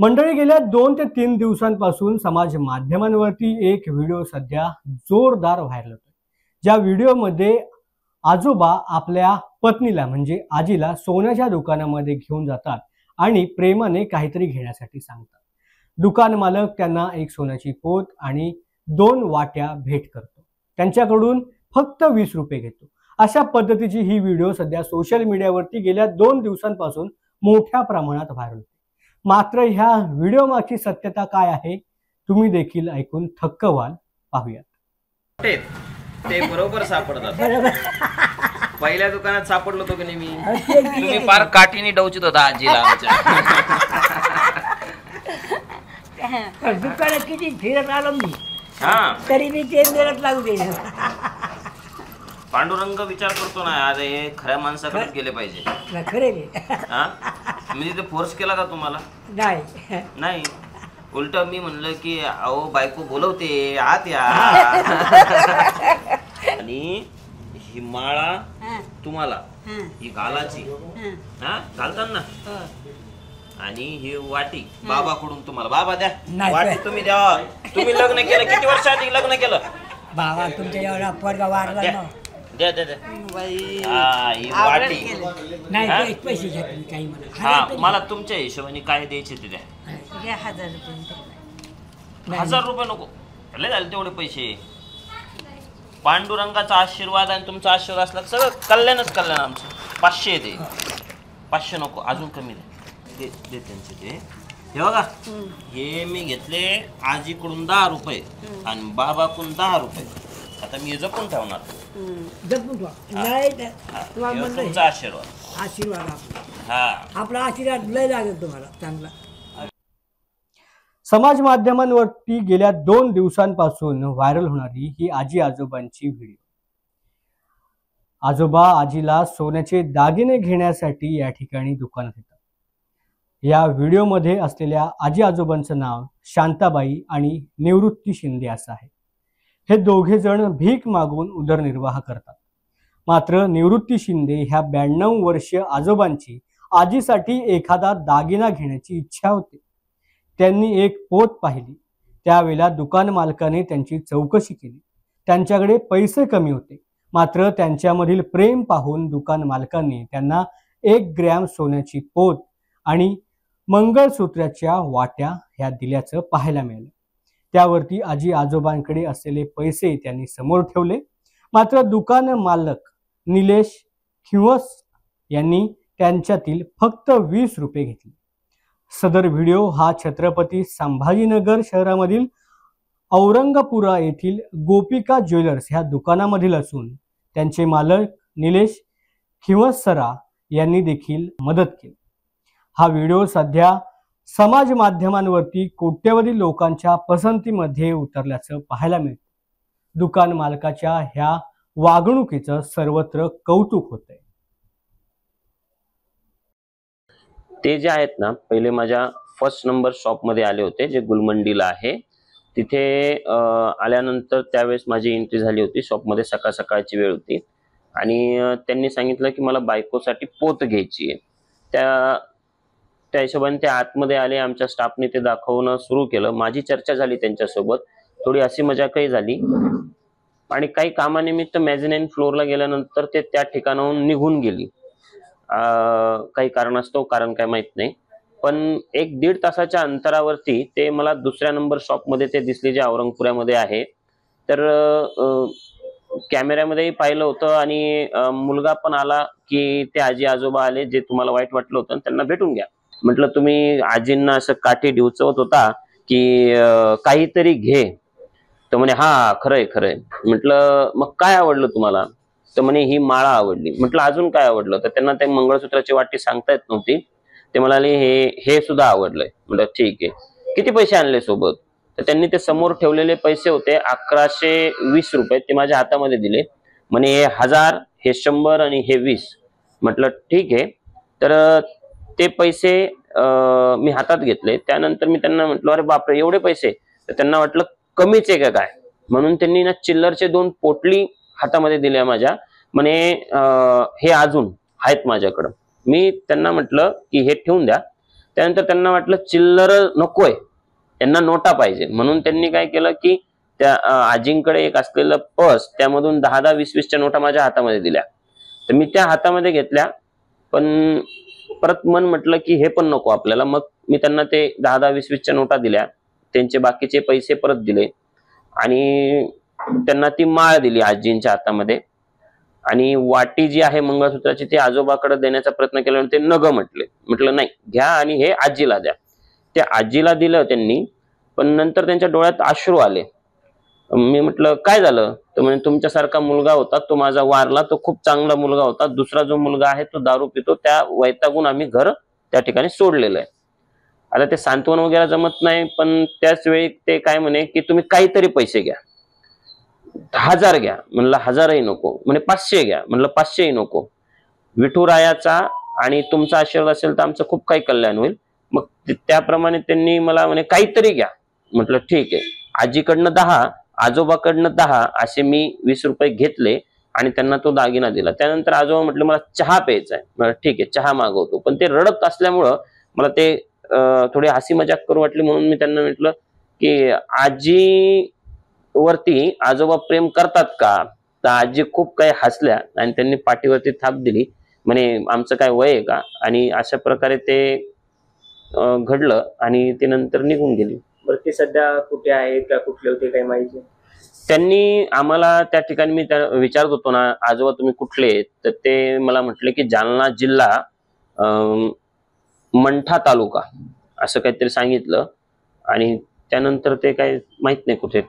मंडळी, गेल्या 2 ते 3 दिवसांपासून समाज माध्यमांवरती एक व्हिडिओ सध्या जोरदार व्हायरल होतोय. ज्या व्हिडिओमध्ये आजोबा आपल्या पत्नीला म्हणजे आजीला सोन्याच्या दुकानामध्ये घेऊन जातात आणि प्रेमाने काहीतरी घेण्यासाठी सांगतात. दुकान मालक त्यांना एक सोन्याची पोत आणि 2 वाट्या भेट करतो. त्यांच्याकडून फक्त 20 रुपये घेतो. अशा पद्धतीची ही व्हिडिओ सध्या सोशल मीडियावरती गेल्या 2 दिवसांपासून मोठ्या प्रमाणात व्हायरल होते. मात्र ह्या व्हिडिओ मागची सत्यता काय आहे, तुम्ही देखील ऐकून थक्क व्हाल. पाहूयात. ते बरोबर सापडतात. पहिल्या दुकानात सापडलो होतो की नाही मी, तुम्ही फार काठीने डवचित होता आजीला आमच्या. दुकानात किती फिरत आलो मी, हा तरी मी ते मिळत लागू दे. पांडुरंग विचार करतो ना, अरे हे खऱ्या माणसाकडे गेले पाहिजे. खरे हा मी तिथे फोर्स केला का तुम्हाला? नाही, उलट मी म्हणलं की अहो बायको बोलवते, आत या. आणि ही माळा तुम्हाला, ही घालाची, हा घालताना, आणि ही वाटी बाबाकडून तुम्हाला. बाबा द्या वाटी, तुम्ही द्या. तुम्ही लग्न केलं किती वर्ष आधी लग्न केलं? बाबा तुमच्या एवढा पोरगा वाढला ना. द्या द्या द्या. ही वाटी नाही, पैसे घेतले काही मला. हा मला तुमच्या हिशोबाने काय द्यायचे ते द्या. 1000 रुपये. 1000 रुपये नको, लय झाले तेवढे पैसे. पांडुरंगाचा आशीर्वाद आणि तुमचा आशीर्वाद असला सगळं कल्याणच कल्याण आमचं. 500 दे. 500 नको, अजून कमी दे. दे त्यांचे ते. हे बघा, हे मी घेतले आजीकडून 10 रुपये आणि बाबाकडून 10 रुपये. आता मी जपून ठेवणार. तुमचा आशीर्वाद हा आपला आशीर्वाद लय लागेल तुम्हाला चांगला. समाज माध्यमांवरती गेल्या 2 दिवसांपासून व्हायरल होणारी ही आजी आजोबांची व्हिडिओ. आजोबा आजीला सोन्याचे दागिने घेण्यासाठी या ठिकाणी दुकानात येतात. या व्हिडिओमध्ये असलेल्या आजी आजोबांचं नाव शांताबाई आणि निवृत्ती शिंदे असं आहे. हे दोघे जण भीक मागून उदरनिर्वाह करतात. मात्र निवृत्ती शिंदे ह्या 92 वर्षीय आजोबांची आजीसाठी एखादा दागिना घेण्याची इच्छा होती. त्यांनी एक पोत पाहिली. त्यावेळेला दुकान मालकाने त्यांची चौकशी केली. त्यांच्याकडे पैसे कमी होते, मात्र त्यांच्यामधील प्रेम पाहून दुकान मालकांनी त्यांना 1 ग्रॅम सोन्याची पोत आणि मंगळसूत्राच्या वाट्या ह्या दिल्याचं पाहायला मिळालं. त्यावरती आजी आजोबांकडे असलेले पैसे त्यांनी समोर ठेवले. मात्र दुकान मालक निलेश खिवस यांनी त्यांच्यातील फक्त 20 रुपये घेतले. सदर व्हिडिओ हा छत्रपती संभाजीनगर शहरामधील औरंगपुरा येथील गोपिका ज्वेलर्स ह्या दुकानामधील असून त्यांचे मालक निलेश खिवसरा यांनी देखील मदत केली. हा व्हिडिओ सध्या समाज माध्यमांवरती कोट्यवधी लोकांच्या पसंतीमध्ये उतरल्याचं पाहायला मिळतं. दुकान मालकाच्या ह्या वागणुकीचं सर्वत्र कौतुक होतंय. ते जे आहेत ना, पहिले माझ्या फर्स्ट नंबर शॉपमध्ये आले होते, जे गुलमंडीला आहे. तिथे आल्यानंतर त्यावेळेस माझी एंट्री झाली होती शॉपमध्ये. सकाळ सकाळची वेळ होती आणि त्यांनी सांगितलं की मला बायकोसाठी पोत घ्यायची आहे. त्या हिशोबाने ते आतमध्ये आले. आमच्या स्टाफने ते दाखवणं सुरू केलं. माझी चर्चा झाली त्यांच्यासोबत, थोडी हसी मजाकही झाली आणि काही कामानिमित्त मेझेनाईन फ्लोअरला गेल्यानंतर ते त्या ठिकाणाहून निघून गेली. काही कारणास्तव, कारण काय माहित नाही. पण 1-1.5 तासाच्या अंतरावरती ते मला दुसऱ्या नंबर शॉपमध्ये ते दिसले, जे औरंगपुऱ्यामध्ये आहे. तर कॅमेऱ्यामध्येही पाहिलं होतं आणि मुलगा पण आला की ते आजी आजोबा आले, जे तुम्हाला वाईट वाटलं होतं, त्यांना भेटून घ्या. म्हटलं तुम्ही आजींना असं काठी डिवचवत होता की काहीतरी घे. तर म्हणे हा खरंय खरंय. म्हटलं मग काय आवडलं तुम्हाला? तर म्हणे ही माळा आवडली. म्हटलं अजून काय आवडलं? तर त्यांना ते मंगळसूत्राची वाटी सांगता येत नव्हती. ते म्हणाले हे सुद्धा आवडलंय. म्हटलं ठीक आहे. किती पैसे आणले सोबत? तर त्यांनी ते समोर ठेवलेले पैसे होते 1120 रुपये. ते माझ्या हातामध्ये दिले. म्हणे हे 1000, हे 100 आणि हे 20. म्हटलं ठीक आहे. तर ते पैसे मी हातात घेतले. त्यानंतर मी त्यांना म्हटलं अरे बापरे एवढे पैसे? तर त्यांना वाटलं कमीच आहे का काय, म्हणून त्यांनी ना चिल्लरचे 2 पोटली हातामध्ये दिल्या माझ्या. म्हणे हे अजून आहेत माझ्याकडं. मी त्यांना म्हटलं की हे ठेवून द्या, त्यानंतर त्यांना वाटलं चिल्लर नकोय, त्यांना नोटा पाहिजे, म्हणून त्यांनी काय केलं की त्या आजींकडे एक असलेलं पर्स त्यामधून 10-10, 20-20च्या नोटा माझ्या हातामध्ये दिल्या. तर मी त्या हातामध्ये घेतल्या, पण परत मन म्हटलं की हे पण नको आपल्याला. मग मी त्यांना ते 10-10, 20-20च्या नोटा दिल्या, त्यांचे बाकीचे पैसे परत दिले आणि त्यांना ती माळ दिली आजींच्या हातामध्ये. आणि वाटी जी आहे मंगळसूत्राची ती आजोबाकडे देण्याचा प्रयत्न केला, ते नग म्हटलं नाही घ्या आणि हे आजीला द्या. त्या आजीला दिलं त्यांनी, पण नंतर त्यांच्या डोळ्यात अश्रू आले. मी म्हटलं काय झालं? तर म्हणजे तुमच्यासारखा मुलगा होता, तो माझा वारला, तो खूप चांगला मुलगा होता, दुसरा जो मुलगा आहे तो दारू पितो, त्या वैतागून आम्ही घर त्या ठिकाणी सोडलेलं आहे. आता ते सांत्वन वगैरे जमत नाही, पण त्याच वेळी ते काय म्हणे की तुम्ही काहीतरी पैसे घ्या, 1000 घ्या. म्हणलं 1000ही नको. म्हणे 500 घ्या. म्हणलं 500ही नको. विठुरायाचा आणि तुमचा आशीर्वाद असेल तर आमचं खूप काही कल्याण होईल. मग त्याप्रमाणे त्यांनी मला म्हणे काहीतरी घ्या. म्हटलं ठीक आहे. आजीकडनं 10, आजोबाकडनं 10 असे मी 20 रुपये घेतले आणि त्यांना तो दागिना दिला. त्यानंतर आजोबा म्हटले मला चहा प्यायचा आहे. म्हटलं ठीक आहे, चहा मागवतो. पण ते रडत असल्यामुळं मला ते थोडी हसी मजाक करू वाटली, म्हणून मी त्यांना म्हटलं की आजी वरती आजोबा प्रेम करतात का? तर आजी खूप काही हसल्या आणि त्यांनी पाठीवरती थाप दिली. म्हणे आमचं काय वय आहे का? आणि अशा प्रकारे ते घडलं आणि ते नंतर निघून गेली. बरं, ते सध्या कुठे आहेत का कुठले होते काही माहिती? त्यांनी आम्हाला त्या ठिकाणी मी विचारत होतो ना आजोबा तुम्ही कुठले आहेत, तर ते मला म्हटले की जालना जिल्हा मंठा तालुका असं काहीतरी सांगितलं आणि त्यानंतर ते काही माहित नाही कुठे.